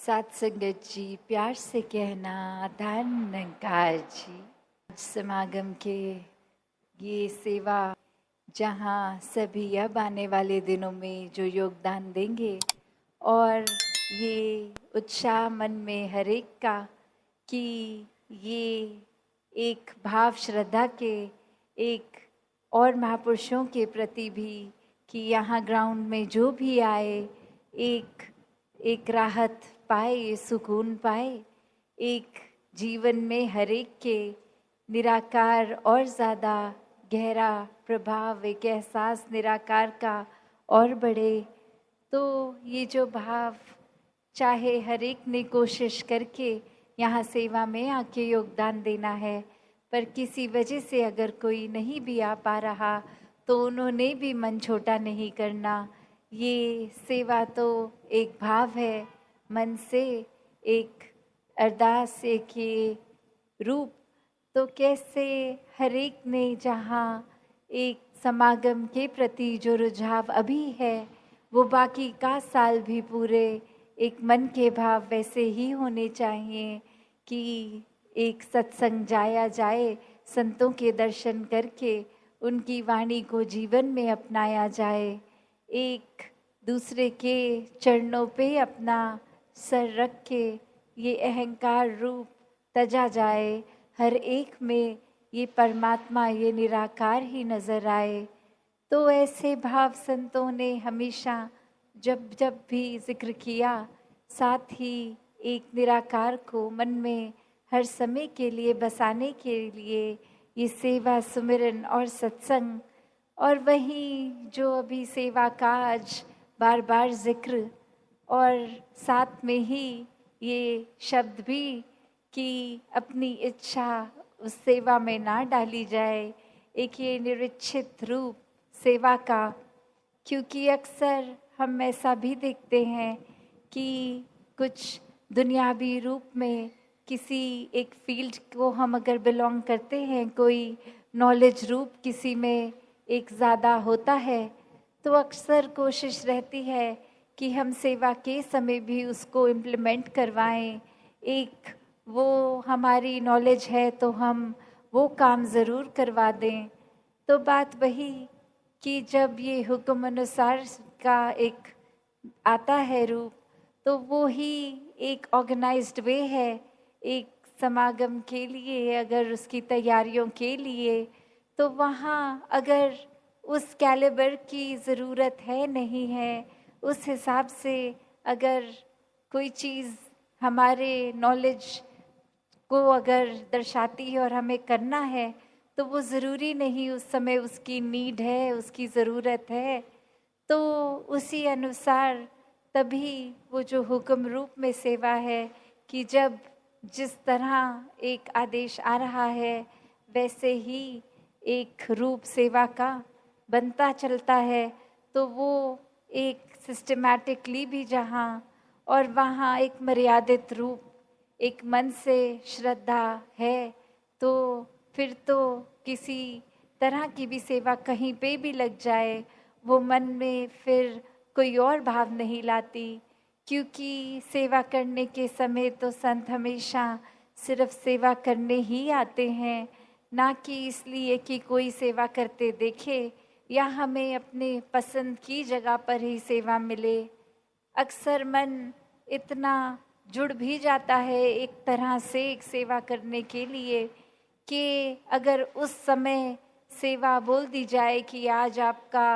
साथ संगत जी, प्यार से कहना धन्यकार जी। समागम के ये सेवा जहाँ सभी अब आने वाले दिनों में जो योगदान देंगे और ये उत्साह मन में हर एक का कि ये एक भाव श्रद्धा के एक और महापुरुषों के प्रति भी कि यहाँ ग्राउंड में जो भी आए एक राहत पाए, सुकून पाए, एक जीवन में हर एक के निराकार और ज़्यादा गहरा प्रभाव, एक एहसास निराकार का और बढ़े। तो ये जो भाव चाहे हर एक ने कोशिश करके यहाँ सेवा में आके योगदान देना है, पर किसी वजह से अगर कोई नहीं भी आ पा रहा तो उन्होंने भी मन छोटा नहीं करना। ये सेवा तो एक भाव है, मन से एक अरदास, एक ये रूप। तो कैसे हर एक ने जहाँ एक समागम के प्रति जो रुझाव अभी है वो बाकी का साल भी पूरे एक मन के भाव वैसे ही होने चाहिए कि एक सत्संग जाया जाए, संतों के दर्शन करके उनकी वाणी को जीवन में अपनाया जाए, एक दूसरे के चरणों पे अपना सर रख के ये अहंकार रूप तजा जाए, हर एक में ये परमात्मा, ये निराकार ही नजर आए। तो ऐसे भाव संतों ने हमेशा जब जब भी जिक्र किया, साथ ही एक निराकार को मन में हर समय के लिए बसाने के लिए ये सेवा, सुमिरन और सत्संग, और वहीं जो अभी सेवा का आज बार बार जिक्र, और साथ में ही ये शब्द भी कि अपनी इच्छा उस सेवा में ना डाली जाए, एक ये निरीक्षित रूप सेवा का। क्योंकि अक्सर हम ऐसा भी देखते हैं कि कुछ दुनियावी रूप में किसी एक फील्ड को हम अगर बिलोंग करते हैं, कोई नॉलेज रूप किसी में एक ज़्यादा होता है, तो अक्सर कोशिश रहती है कि हम सेवा के समय भी उसको इम्प्लीमेंट करवाएं। एक वो हमारी नॉलेज है तो हम वो काम ज़रूर करवा दें। तो बात वही कि जब ये हुक्म अनुसार का एक आता है रूप, तो वो ही एक ऑर्गेनाइज्ड वे है एक समागम के लिए, अगर उसकी तैयारियों के लिए, तो वहाँ अगर उस कैलिबर की ज़रूरत है नहीं है, उस हिसाब से अगर कोई चीज़ हमारे नॉलेज को अगर दर्शाती है और हमें करना है, तो वो ज़रूरी नहीं उस समय उसकी नीड है, उसकी ज़रूरत है। तो उसी अनुसार तभी वो जो हुक्म रूप में सेवा है कि जब जिस तरह एक आदेश आ रहा है वैसे ही एक रूप सेवा का बनता चलता है, तो वो एक सिस्टमैटिकली भी जहाँ और वहाँ एक मर्यादित रूप, एक मन से श्रद्धा है, तो फिर तो किसी तरह की भी सेवा कहीं पे भी लग जाए, वो मन में फिर कोई और भाव नहीं लाती। क्योंकि सेवा करने के समय तो संत हमेशा सिर्फ सेवा करने ही आते हैं, ना कि इसलिए कि कोई सेवा करते देखे या हमें अपने पसंद की जगह पर ही सेवा मिले। अक्सर मन इतना जुड़ भी जाता है एक तरह से एक सेवा करने के लिए कि अगर उस समय सेवा बोल दी जाए कि आज आपका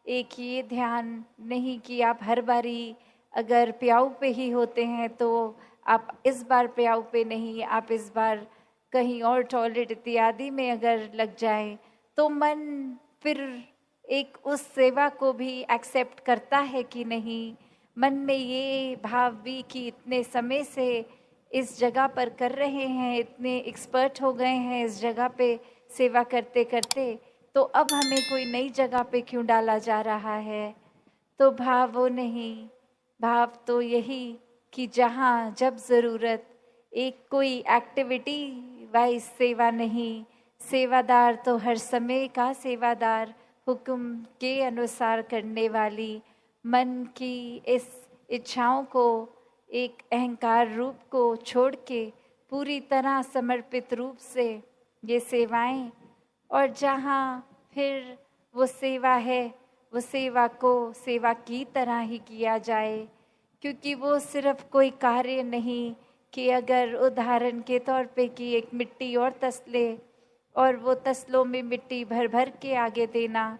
एक ये ध्यान नहीं कि आप हर बारी अगर प्याऊ पे ही होते हैं तो आप इस बार प्याऊ पे नहीं, आप इस बार कहीं और टॉयलेट इत्यादि में अगर लग जाए, तो मन फिर एक उस सेवा को भी एक्सेप्ट करता है कि नहीं। मन में ये भाव भी कि इतने समय से इस जगह पर कर रहे हैं, इतने एक्सपर्ट हो गए हैं इस जगह पे सेवा करते करते, तो अब हमें कोई नई जगह पे क्यों डाला जा रहा है। तो भाव वो नहीं, भाव तो यही कि जहाँ जब ज़रूरत, एक कोई एक्टिविटी वाइज सेवा नहीं, सेवादार तो हर समय का सेवादार, हुक्म के अनुसार करने वाली, मन की इस इच्छाओं को एक अहंकार रूप को छोड़ के पूरी तरह समर्पित रूप से ये सेवाएं, और जहाँ फिर वो सेवा है वो सेवा को सेवा की तरह ही किया जाए, क्योंकि वो सिर्फ कोई कार्य नहीं कि अगर उदाहरण के तौर पे कि एक मिट्टी और तसले और वो तसलों में मिट्टी भर भर के आगे देना,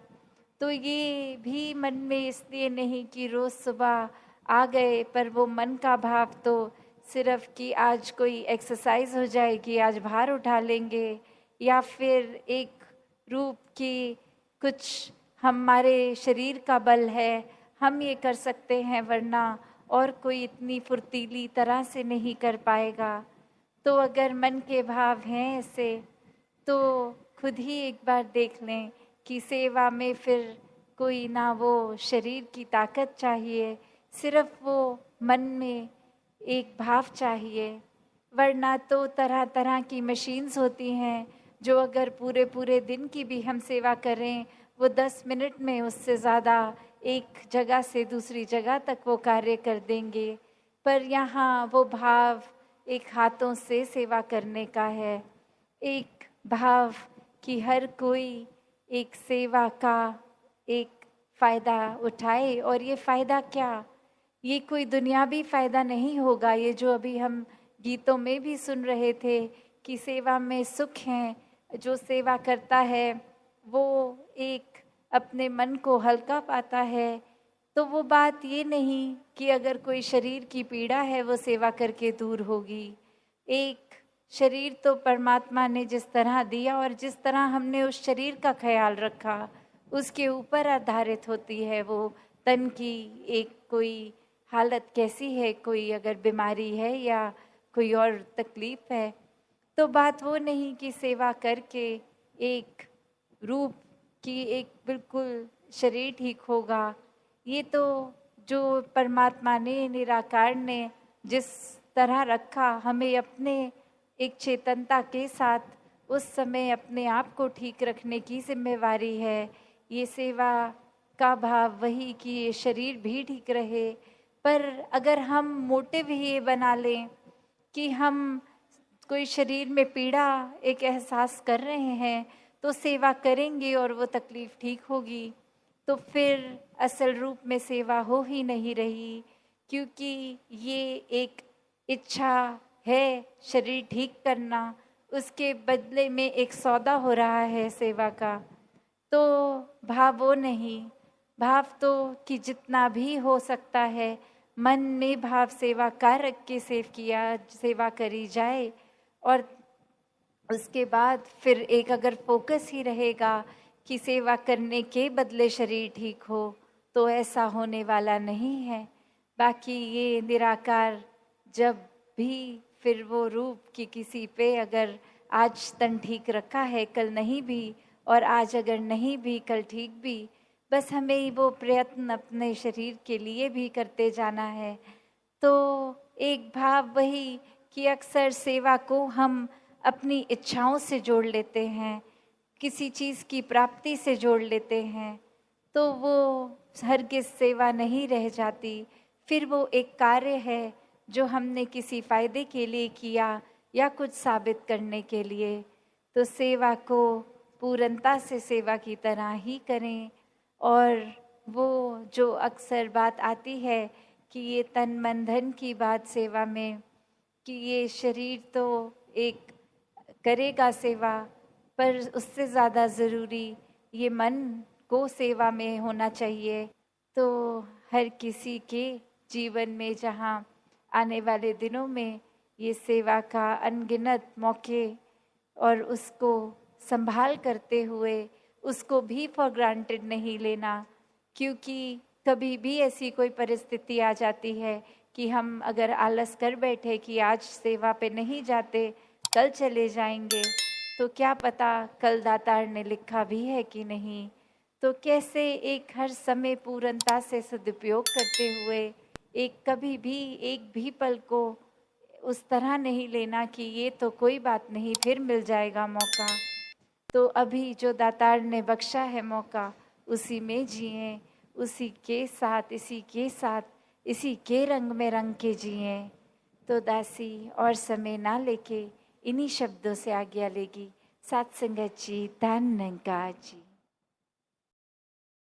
तो ये भी मन में इसलिए नहीं कि रोज़ सुबह आ गए, पर वो मन का भाव तो सिर्फ कि आज कोई एक्सरसाइज हो जाएगी, आज भार उठा लेंगे, या फिर एक रूप की कुछ हमारे शरीर का बल है, हम ये कर सकते हैं, वरना और कोई इतनी फुर्तीली तरह से नहीं कर पाएगा। तो अगर मन के भाव हैं ऐसे, तो खुद ही एक बार देख लें कि सेवा में फिर कोई ना वो शरीर की ताकत चाहिए, सिर्फ वो मन में एक भाव चाहिए। वरना तो तरह तरह की मशीन्स होती हैं जो अगर पूरे पूरे दिन की भी हम सेवा करें, वो 10 मिनट में उससे ज़्यादा एक जगह से दूसरी जगह तक वो कार्य कर देंगे। पर यहाँ वो भाव एक हाथों से सेवा करने का है, एक भाव कि हर कोई एक सेवा का एक फ़ायदा उठाए। और ये फ़ायदा क्या, ये कोई दुनियावी फ़ायदा नहीं होगा, ये जो अभी हम गीतों में भी सुन रहे थे कि सेवा में सुख है, जो सेवा करता है वो एक अपने मन को हल्का पाता है। तो वो बात ये नहीं कि अगर कोई शरीर की पीड़ा है वो सेवा करके दूर होगी। एक शरीर तो परमात्मा ने जिस तरह दिया और जिस तरह हमने उस शरीर का ख्याल रखा उसके ऊपर आधारित होती है वो तन की एक कोई हालत कैसी है, कोई अगर बीमारी है या कोई और तकलीफ है। तो बात वो नहीं कि सेवा करके एक रूप की एक बिल्कुल शरीर ठीक होगा। ये तो जो परमात्मा ने निराकार ने जिस तरह रखा, हमें अपने एक चेतनता के साथ उस समय अपने आप को ठीक रखने की जिम्मेवारी है। ये सेवा का भाव वही कि ये शरीर भी ठीक रहे। पर अगर हम मोटिव ही ये बना लें कि हम कोई शरीर में पीड़ा एक एहसास कर रहे हैं तो सेवा करेंगे और वो तकलीफ़ ठीक होगी, तो फिर असल रूप में सेवा हो ही नहीं रही, क्योंकि ये एक इच्छा है शरीर ठीक करना, उसके बदले में एक सौदा हो रहा है सेवा का। तो भाव वो नहीं, भाव तो कि जितना भी हो सकता है मन में भाव सेवा का रख के सेवा करी जाए। और उसके बाद फिर एक अगर फोकस ही रहेगा कि सेवा करने के बदले शरीर ठीक हो, तो ऐसा होने वाला नहीं है। बाकी ये निराकार जब भी फिर वो रूप की किसी पे अगर आज तन ठीक रखा है कल नहीं भी, और आज अगर नहीं भी कल ठीक भी, बस हमें वो प्रयत्न अपने शरीर के लिए भी करते जाना है। तो एक भाव वही कि अक्सर सेवा को हम अपनी इच्छाओं से जोड़ लेते हैं, किसी चीज़ की प्राप्ति से जोड़ लेते हैं, तो वो हरगिज़ सेवा नहीं रह जाती। फिर वो एक कार्य है जो हमने किसी फ़ायदे के लिए किया या कुछ साबित करने के लिए। तो सेवा को पूर्णता से सेवा की तरह ही करें। और वो जो अक्सर बात आती है कि ये तन मन धन की बात सेवा में, कि ये शरीर तो एक करेगा सेवा, पर उससे ज़्यादा ज़रूरी ये मन को सेवा में होना चाहिए। तो हर किसी के जीवन में जहाँ आने वाले दिनों में ये सेवा का अनगिनत मौके और उसको संभाल करते हुए उसको भी फॉर ग्रांटेड नहीं लेना, क्योंकि कभी भी ऐसी कोई परिस्थिति आ जाती है कि हम अगर आलस कर बैठे कि आज सेवा पे नहीं जाते कल चले जाएंगे, तो क्या पता कल दातार ने लिखा भी है कि नहीं। तो कैसे एक हर समय पूर्णता से सदुपयोग करते हुए एक कभी भी एक भी पल को उस तरह नहीं लेना कि ये तो कोई बात नहीं फिर मिल जाएगा मौका। तो अभी जो दातार ने बख्शा है मौका उसी में जिएं, उसी के साथ इसी के साथ इसी के रंग में रंग के जिए। तो दासी और समय ना लेके इन्हीं शब्दों से आज्ञा लेगी। सात संगत जी, धन निंकार जी।